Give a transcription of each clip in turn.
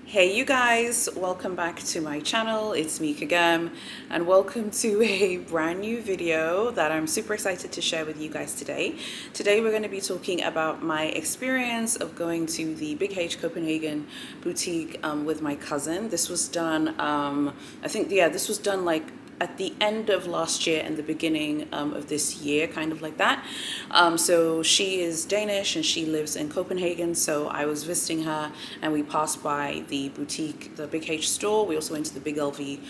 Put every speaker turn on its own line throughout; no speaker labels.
Hey you guys, welcome back to my channel. It's me Kagem and welcome to a brand new video that I'm super excited to share with you guys today. Today we're going to be talking about my experience of going to the Big H Copenhagen boutique with my cousin. This was done, this was done like at the end of last year and the beginning of this year, kind of like that. So she is Danish and she lives in Copenhagen. So I was visiting her and we passed by the boutique, the Big H store. We also went to the Big LV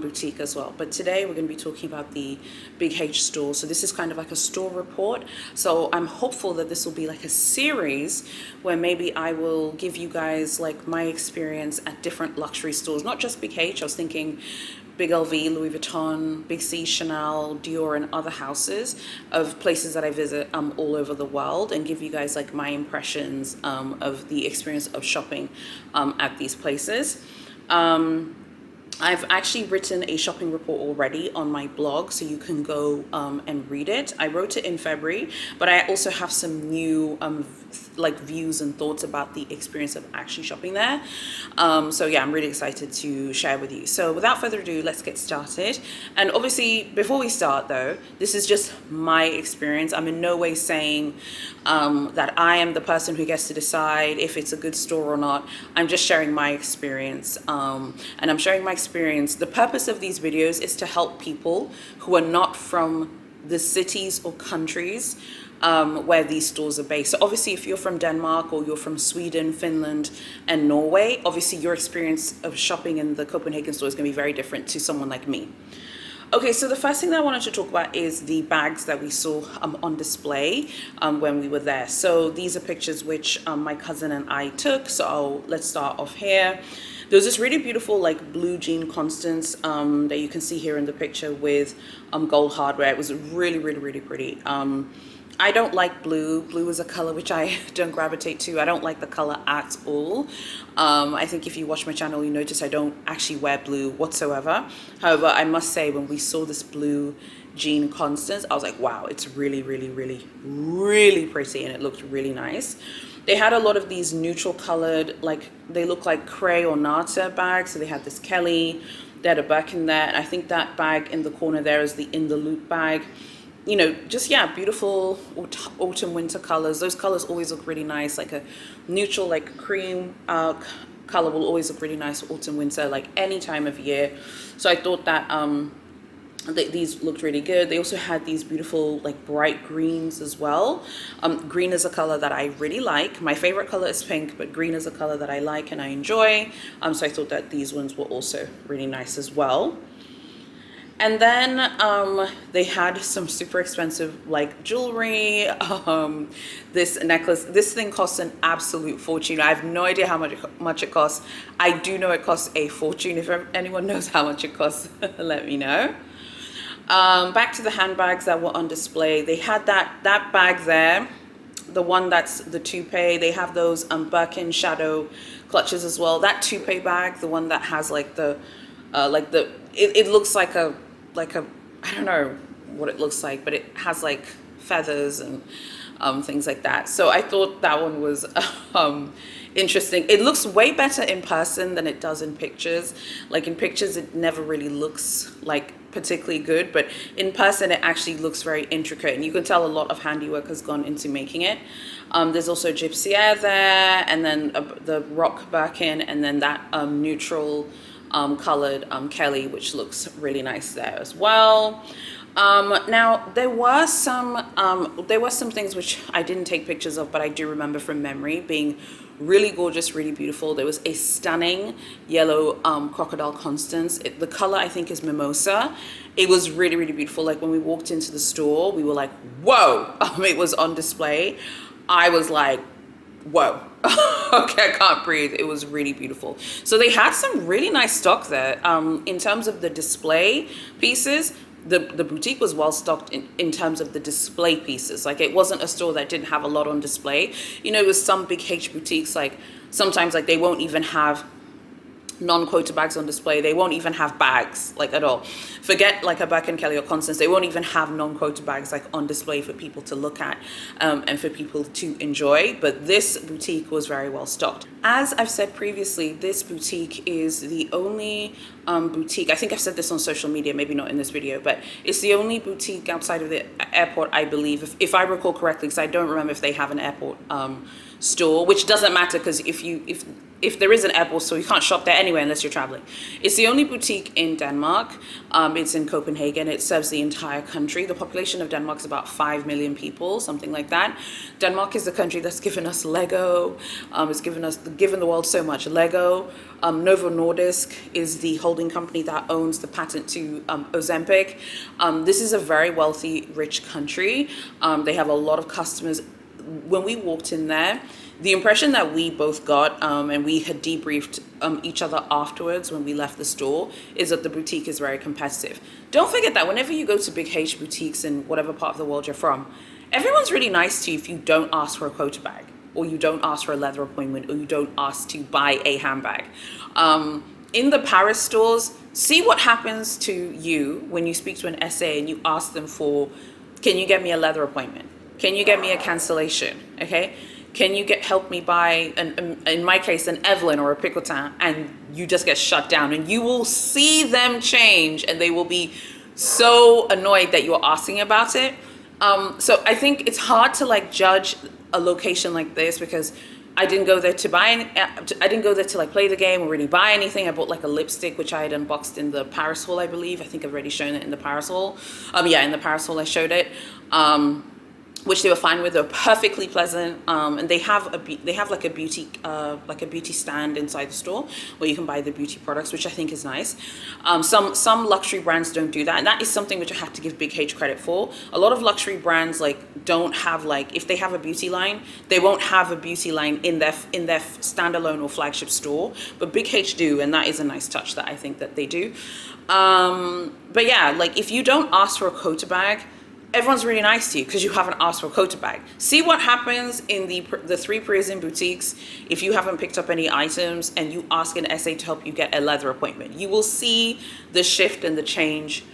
boutique as well. But today we're going to be talking about the Big H store. So this is kind of like a store report. So I'm hopeful that this will be like a series where maybe I will give you guys like my experience at different luxury stores, not just Big H. I was thinking Big LV, Louis Vuitton, Big C, Chanel, Dior, and other houses of places that I visit all over the world, and give you guys like my impressions of the experience of shopping at these places. I've actually written a shopping report already on my blog, so you can go and read it. I wrote it in February, but I also have some new like views and thoughts about the experience of actually shopping there. So yeah, I'm really excited to share with you. So without further ado, let's get started. And obviously, before we start though, this is just my experience. I'm in no way saying that I am the person who gets to decide if it's a good store or not. I'm just sharing my experience, and I'm sharing my experience. The purpose of these videos is to help people who are not from the cities or countries where these stores are based. So obviously if you're from Denmark or you're from Sweden, Finland and Norway, obviously your experience of shopping in the Copenhagen store is going to be very different to someone like me. Okay, so the first thing that I wanted to talk about is the bags that we saw on display when we were there. So these are pictures which my cousin and I took. So let's start off here. There's this really beautiful like blue jean Constance that you can see here in the picture with gold hardware. It was really, really, really pretty. I don't like blue. Blue is a color which I don't gravitate to. I don't like the color at all. I think if you watch my channel, you notice I don't actually wear blue whatsoever. However, I must say when we saw this blue jean Constance, I was like, wow, it's really, really, really, really pretty and it looked really nice. They had a lot of these neutral colored, like they look like Cray or Nata bags. So they had this Kelly, they had a Birkin there. And I think that bag in the corner there is the In the Loop bag. You know, just, yeah, beautiful autumn winter colors. Those colors always look really nice. Like a neutral, like cream color will always look really nice for autumn winter, like any time of year. So I thought that these looked really good. They also had these beautiful like bright greens as well. Green is a color that I really like. My favorite color is pink, but green is a color that I like and I enjoy. So I thought that these ones were also really nice as well. And then they had some super expensive like jewelry. This necklace, this thing costs an absolute fortune. I have no idea how much it costs. I do know it costs a fortune. If anyone knows how much it costs, let me know. Back to the handbags that were on display. They had that bag there, the one that's the toupee. They have those Birkin shadow clutches as well. That toupee bag, the one that has like it looks like a I don't know what it looks like, but it has like feathers and things like that. So I thought that one was interesting. It looks way better in person than it does in pictures. Like in pictures, it never really looks like particularly good, but in person, it actually looks very intricate, and you can tell a lot of handiwork has gone into making it. There's also Gypsy Air there, and then the Rock Birkin, and then that neutral colored Kelly, which looks really nice there as well. Now there were some things which I didn't take pictures of, but I do remember from memory being really gorgeous, really beautiful. There was a stunning yellow crocodile Constance. The color I think is mimosa. It was really, really beautiful. Like when we walked into the store, we were like, whoa. It was on display. I was like, whoa. Okay, I can't breathe. It was really beautiful. So they had some really nice stock there. In terms of the display pieces, the boutique was well stocked in terms of the display pieces. Like it wasn't a store that didn't have a lot on display. You know, with some Big H boutiques, like sometimes like they won't even have non-quota bags on display. They won't even have bags, like, at all. Forget like a Birkin Kelly or Constance. They won't even have non-quota bags like on display for people to look at, and for people to enjoy. But this boutique was very well stocked. As I've said previously, this boutique is the only boutique, I think I've said this on social media, maybe not in this video, but it's the only boutique outside of the airport, I believe, if I recall correctly, because I don't remember if they have an airport store, which doesn't matter, because if there is an airport store, you can't shop there anyway unless you're traveling. It's the only boutique in Denmark. It's in Copenhagen. It serves the entire country. The population of Denmark is about 5 million people, something like that. Denmark is the country that's given us Lego. It's given the world so much. Lego. Novo Nordisk is the holding company that owns the patent to Ozempic. This is a very wealthy, rich country. They have a lot of customers. When we walked in there, the impression that we both got, and we had debriefed each other afterwards when we left the store, is that the boutique is very competitive. Don't forget that whenever you go to big H boutiques in whatever part of the world you're from, everyone's really nice to you if you don't ask for a quota bag, or you don't ask for a leather appointment, or you don't ask to buy a handbag. In the Paris stores, see what happens to you when you speak to an SA and you ask them for, can you get me a leather appointment? Can you get me a cancellation? Okay? Can you help me buy, in my case, an Evelyn or a Picotin, and you just get shut down, and you will see them change, and they will be so annoyed that you're asking about it. So I think it's hard to like judge a location like this, because I didn't go there to buy I didn't go there to like play the game or really buy anything. I bought like a lipstick, which I had unboxed in the Paris haul, I believe. I think I've already shown it in the Paris haul. Yeah, in the Paris haul I showed it. Which they were fine with. They're perfectly pleasant, and they have like a beauty stand inside the store where you can buy the beauty products, which I think is nice. Some luxury brands don't do that, and that is something which I have to give Big H credit for. A lot of luxury brands like don't have, like, if they have a beauty line, they won't have a beauty line in their standalone or flagship store, but Big H do, and that is a nice touch that I think that they do. But yeah, like, if you don't ask for a quota bag, everyone's really nice to you because you haven't asked for a quota bag. See what happens in the 3 Parisian boutiques if you haven't picked up any items and you ask an SA to help you get a leather appointment. You will see the shift and the change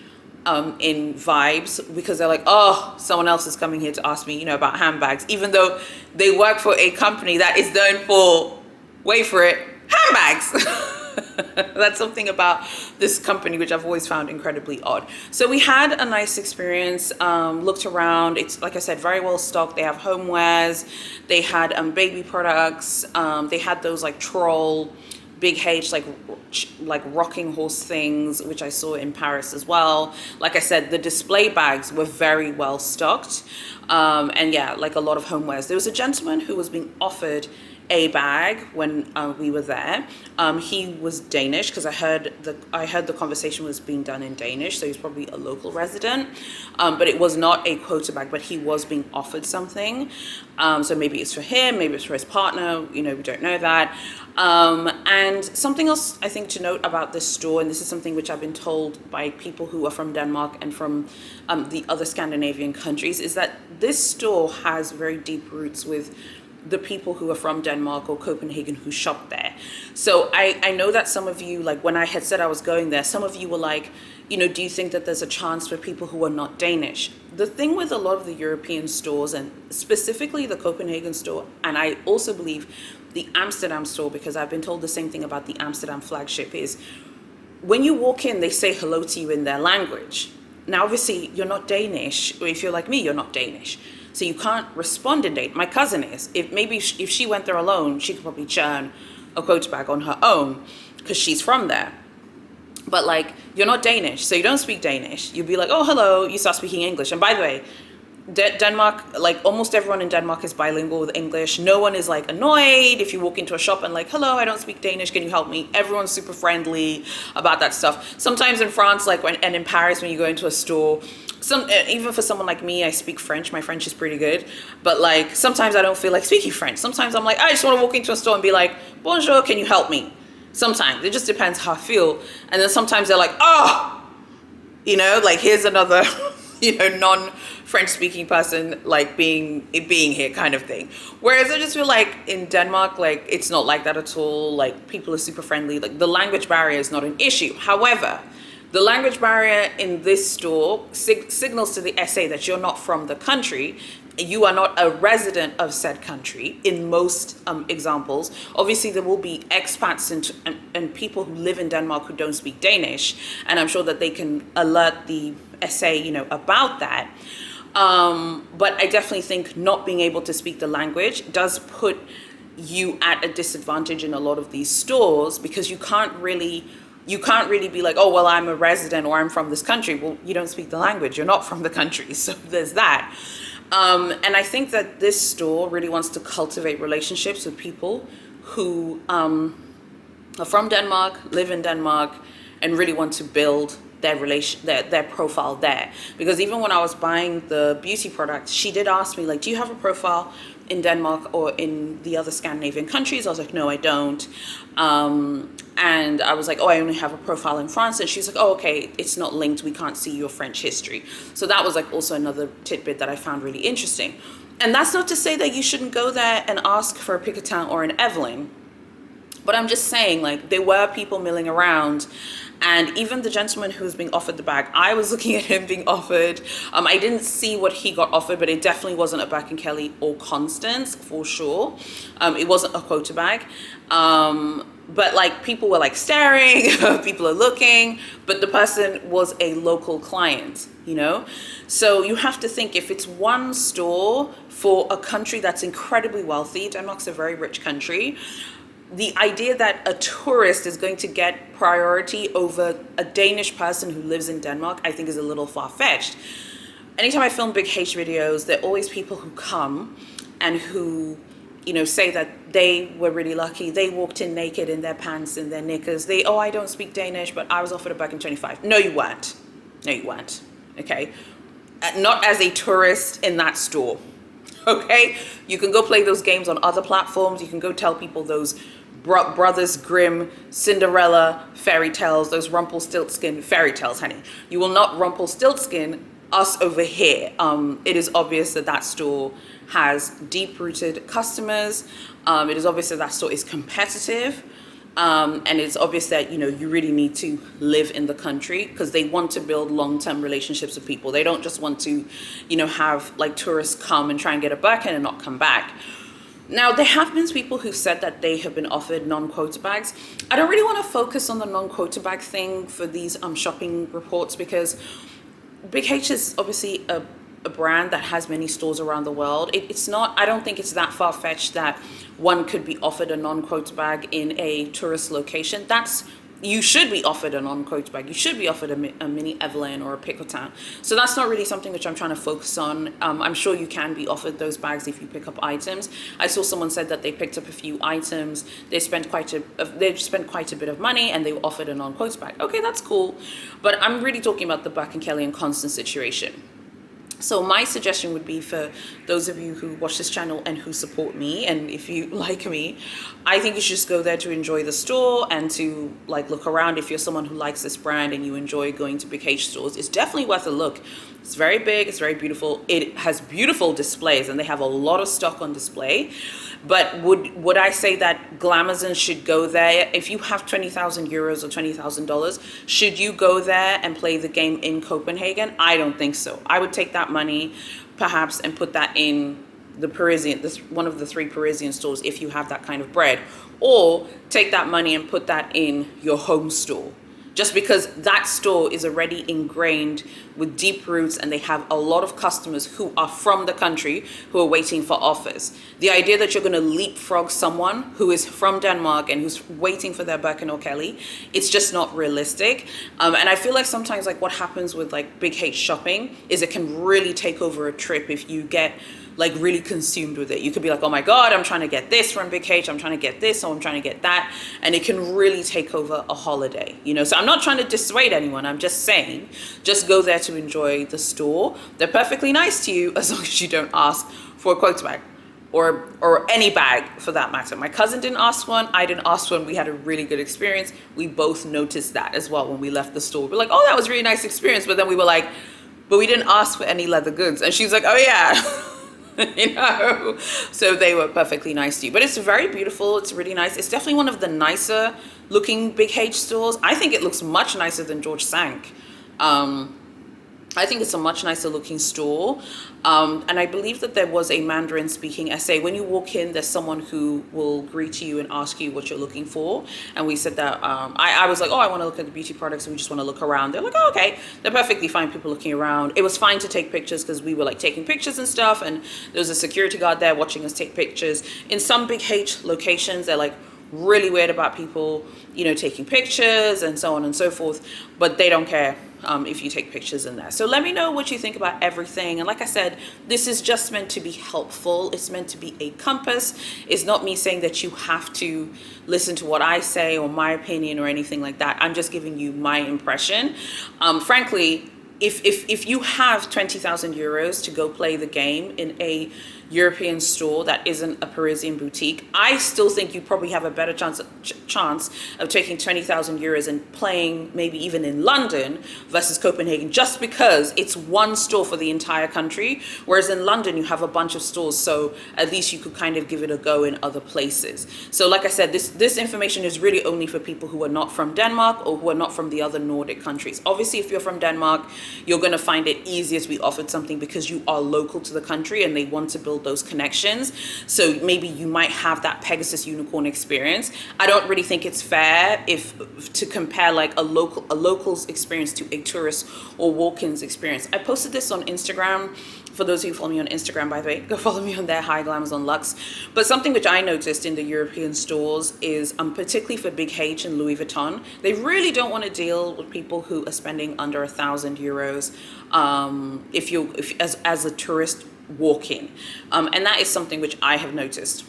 in vibes, because they're like, oh, someone else is coming here to ask me, about handbags, even though they work for a company that is known for, wait for it, handbags. That's something about this company which I've always found incredibly odd. So we had a nice experience, looked around. It's, like I said, very well stocked. They have homewares, they had baby products, they had those like troll Big H like rocking horse things, which I saw in Paris as well. Like I said, the display bags were very well stocked, and yeah, like a lot of homewares. There was a gentleman who was being offered a bag when we were there. He was Danish, because I heard the conversation was being done in Danish, so he's probably a local resident, but it was not a quota bag, but he was being offered something. So maybe it's for him, maybe it's for his partner, we don't know that. And something else I think to note about this store, and this is something which I've been told by people who are from Denmark and from the other Scandinavian countries, is that this store has very deep roots with the people who are from Denmark or Copenhagen who shop there. So I know that some of you, like when I had said I was going there, some of you were like, do you think that there's a chance for people who are not Danish? The thing with a lot of the European stores, and specifically the Copenhagen store, and I also believe the Amsterdam store, because I've been told the same thing about the Amsterdam flagship, is when you walk in, they say hello to you in their language. Now, obviously, you're not Danish, or if you're like me, you're not Danish. So you can't respond in Danish. My cousin is. If she went there alone, she could probably churn a quota bag on her own because she's from there. But like, you're not Danish, so you don't speak Danish. You'd be like, oh, hello, you start speaking English. And by the way, Denmark, like almost everyone in Denmark is bilingual with English. No one is like annoyed if you walk into a shop and like, hello, I don't speak Danish, can you help me? Everyone's super friendly about that stuff. Sometimes in France, and in Paris, when you go into a store, even for someone like me, I speak French. My French is pretty good, but like sometimes I don't feel like speaking French. Sometimes I'm like, I just want to walk into a store and be like, bonjour, can you help me? Sometimes it just depends how I feel. And then sometimes they're like, oh, like here's another non-French speaking person like being here kind of thing. Whereas I just feel like in Denmark, like it's not like that at all. Like people are super friendly. Like the language barrier is not an issue. However, the language barrier in this store signals to the SA that you're not from the country. You are not a resident of said country in most examples. Obviously, there will be expats and people who live in Denmark who don't speak Danish, and I'm sure that they can alert the SA, about that. But I definitely think not being able to speak the language does put you at a disadvantage in a lot of these stores, because you can't really be like, oh, well, I'm a resident or I'm from this country. Well, you don't speak the language. You're not from the country. So there's that. And I think that this store really wants to cultivate relationships with people who are from Denmark, live in Denmark, and really want to build their profile there. Because even when I was buying the beauty products, she did ask me, like, do you have a profile in Denmark or in the other Scandinavian countries? I was like, no, I don't. And I was like, oh, I only have a profile in France. And she's like, oh, okay, it's not linked. We can't see your French history. So that was like also another tidbit that I found really interesting. And that's not to say that you shouldn't go there and ask for a Picotin or an Evelyn. But I'm just saying, like, there were people milling around. And even the gentleman who was being offered the bag, I was looking at him being offered. I didn't see what he got offered, but it definitely wasn't a Birkin Kelly or Constance, for sure. It wasn't a quota bag. But like people were like staring, people are looking, but the person was a local client, So you have to think, if it's one store for a country that's incredibly wealthy, Denmark's a very rich country, the idea that a tourist is going to get priority over a Danish person who lives in Denmark, I think is a little far-fetched. Anytime I film Big H videos, there are always people who come and who, say that they were really lucky. They walked in naked in their pants and their knickers. I don't speak Danish, but I was offered a bag in 25. No, you weren't. Okay? Not as a tourist in that store. Okay? You can go play those games on other platforms. You can go tell people those Brothers Grimm, Cinderella fairy tales, those Rumpelstiltskin fairy tales, honey. You will not Rumpelstiltskin us over here. It is obvious that store has deep-rooted customers. It is obvious that store is competitive. And it's obvious that, you really need to live in the country, because they want to build long-term relationships with people. They don't just want to, have like tourists come and try and get a Birkin and not come back. Now, there have been people who've said that they have been offered non-quota bags. I don't really want to focus on the non-quota bag thing for these shopping reports, because Big H is obviously a brand that has many stores around the world. It's not, I don't think it's that far-fetched that one could be offered a non-quota bag in a tourist location. You should be offered a non-quota bag. You should be offered a mini Evelyn or a Picotin. So that's not really something which I'm trying to focus on. I'm sure you can be offered those bags if you pick up items. I saw someone said that they picked up a few items. They spent quite a bit of money and they were offered a non-quota bag. Okay, that's cool. But I'm really talking about the Birkin Kelly and Constance situation. So my suggestion would be, for those of you who watch this channel and who support me, and if you like me, I think you should just go there to enjoy the store and to like look around. If you're someone who likes this brand and you enjoy going to Big H stores, it's definitely worth a look. It's very big, it's very beautiful. It has beautiful displays and they have a lot of stock on display. But would I say that Glamazon should go there? If you have 20,000 euros or $20,000, should you go there and play the game in Copenhagen? I don't think so. I would take that money perhaps and put that in the one of the 3 Parisian stores if you have that kind of bread. Or take that money and put that in your home store. Just because that store is already ingrained with deep roots and they have a lot of customers who are from the country who are waiting for offers. The idea that you're going to leapfrog someone who is from Denmark and who's waiting for their Birkin or Kelly, it's just not realistic. And I feel like sometimes like what happens with like Big H shopping is it can really take over a trip if you get like really consumed with it. You could be like, oh my God, I'm trying to get this from Big H, I'm trying to get this, or I'm trying to get that. And it can really take over a holiday, So I'm not trying to dissuade anyone. I'm just saying, just go there to enjoy the store. They're perfectly nice to you as long as you don't ask for a quota bag or any bag for that matter. My cousin didn't ask one. I didn't ask one. We had a really good experience. We both noticed that as well when we left the store. We're like, oh, that was a really nice experience. But then we were like, but we didn't ask for any leather goods. And she's like, oh yeah. You know, so they were perfectly nice to you. But it's very beautiful. It's really nice. It's definitely one of the nicer looking Big H stores. I think it looks much nicer than George Sank. I think it's a much nicer looking store. And I believe that there was a Mandarin speaking SA. When you walk in, there's someone who will greet you and ask you what you're looking for. And we said that, I was like, oh, I want to look at the beauty products and we just want to look around. They're like, oh, okay. They're perfectly fine people looking around. It was fine to take pictures because we were like taking pictures and stuff. And there was a security guard there watching us take pictures. In some Big H locations, they're like really weird about people, you know, taking pictures and so on and so forth. But they don't care. If you take pictures in there. So let me know what you think about everything. And like I said, this is just meant to be helpful. It's meant to be a compass. It's not me saying that you have to listen to what I say or my opinion or anything like that. I'm just giving you my impression. Frankly, if you have 20,000 euros to go play the game in a European store that isn't a Parisian boutique, I still think you probably have a better chance of taking 20,000 euros and playing maybe even in London versus Copenhagen, just because it's one store for the entire country, whereas in London you have a bunch of stores, so at least you could kind of give it a go in other places. So like I said, this information is really only for people who are not from Denmark or who are not from the other Nordic countries. Obviously, if you're from Denmark, you're going to find it easiest we offered something because you are local to the country and they want to build those connections. So maybe you might have that Pegasus unicorn experience. I don't really think it's fair to compare like a local's experience to a tourist or walk-ins experience. I posted this on Instagram. For those of you who follow me on Instagram, by the way, go follow me on there, Hi Glamazon Luxe. But something which I noticed in the European stores is, particularly for Big H and Louis Vuitton, they really don't want to deal with people who are spending under 1,000 euros as a tourist walk-in. And that is something which I have noticed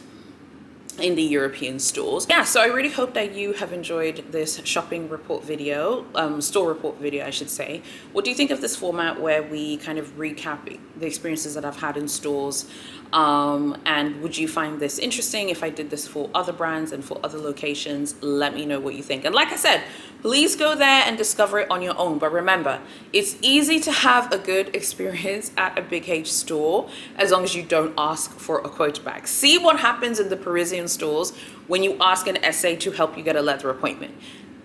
in the European stores. Yeah, so I really hope that you have enjoyed this shopping report video, store report video, I should say. What do you think of this format where we kind of recap the experiences that I've had in stores? And would you find this interesting if I did this for other brands and for other locations? Let me know what you think. And like I said, please go there and discover it on your own. But remember, it's easy to have a good experience at a Big H store as long as you don't ask for a quote back. See what happens in the Parisian stores when you ask an SA to help you get a leather appointment.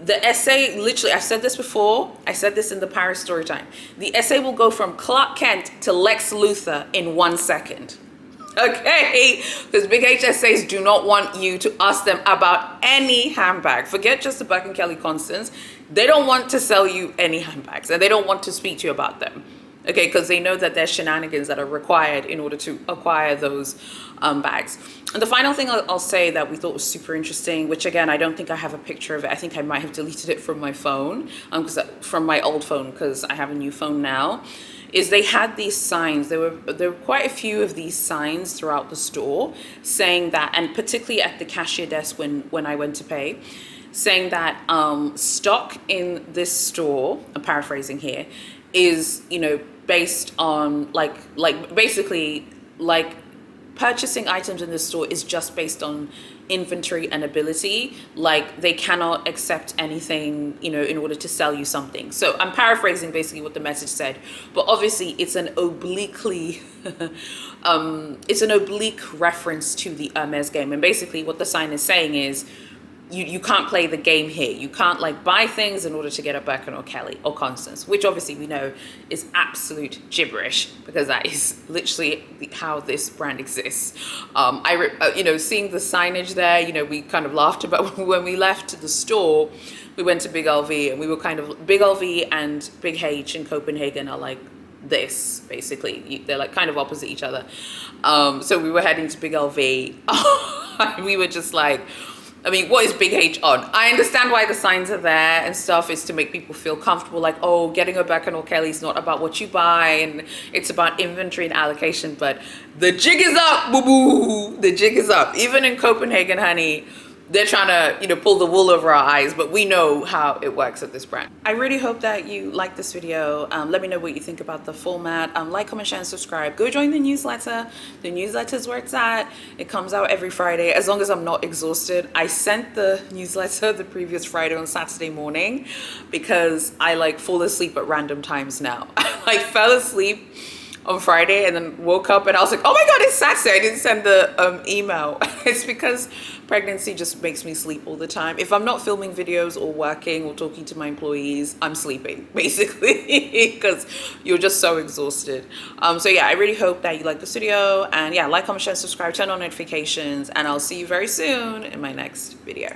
The SA, literally, I've said this before, I said this in the Paris story time. The SA will go from Clark Kent to Lex Luthor in 1 second. Okay, because Big HSAs do not want you to ask them about any handbag. Forget just the Birkin and Kelly Constance. They don't want to sell you any handbags and they don't want to speak to you about them. Okay, because they know that there's shenanigans that are required in order to acquire those bags. And the final thing I'll say that we thought was super interesting, which again, I don't think I have a picture of it. I think I might have deleted it from my phone, from my old phone, because I have a new phone now, is they had these signs. There were quite a few of these signs throughout the store saying that, and particularly at the cashier desk when I went to pay, saying that stock in this store, I'm paraphrasing here, is, you know, based on like basically like purchasing items in the store is just based on inventory and ability. Like they cannot accept anything, you know, in order to sell you something. So I'm paraphrasing basically what the message said, but obviously it's an obliquely it's an oblique reference to the Hermes game. And basically what the sign is saying is you can't play the game here. You can't like buy things in order to get a Birkin or Kelly or Constance, which obviously we know is absolute gibberish because that is literally how this brand exists. You know, seeing the signage there, you know, we kind of laughed about when we left the store. We went to Big LV and we were kind of, Big LV and Big H in Copenhagen are like this, basically. They're like kind of opposite each other. So we were heading to Big LV. We were just like, I mean, what is Big H on? I understand why the signs are there and stuff, is to make people feel comfortable, like, oh, getting a Birkin or Kelly is not about what you buy and it's about inventory and allocation, but the jig is up, boo-boo. The jig is up. Even in Copenhagen, honey, they're trying to, you know, pull the wool over our eyes, but we know how it works at this brand. I really hope that you like this video. Let me know what you think about the format. Like, comment, share, and subscribe. Go join the newsletter. The newsletter's where it's at. It comes out every Friday, as long as I'm not exhausted. I sent the newsletter the previous Friday on Saturday morning because I like fall asleep at random times now. I like fell asleep on Friday and then woke up and I was like, oh my God, it's Saturday. I didn't send the email. It's because pregnancy just makes me sleep all the time. If I'm not filming videos or working or talking to my employees, I'm sleeping basically because you're just so exhausted. So yeah, I really hope that you like this video, and yeah, like, comment, share, subscribe, turn on notifications, and I'll see you very soon in my next video.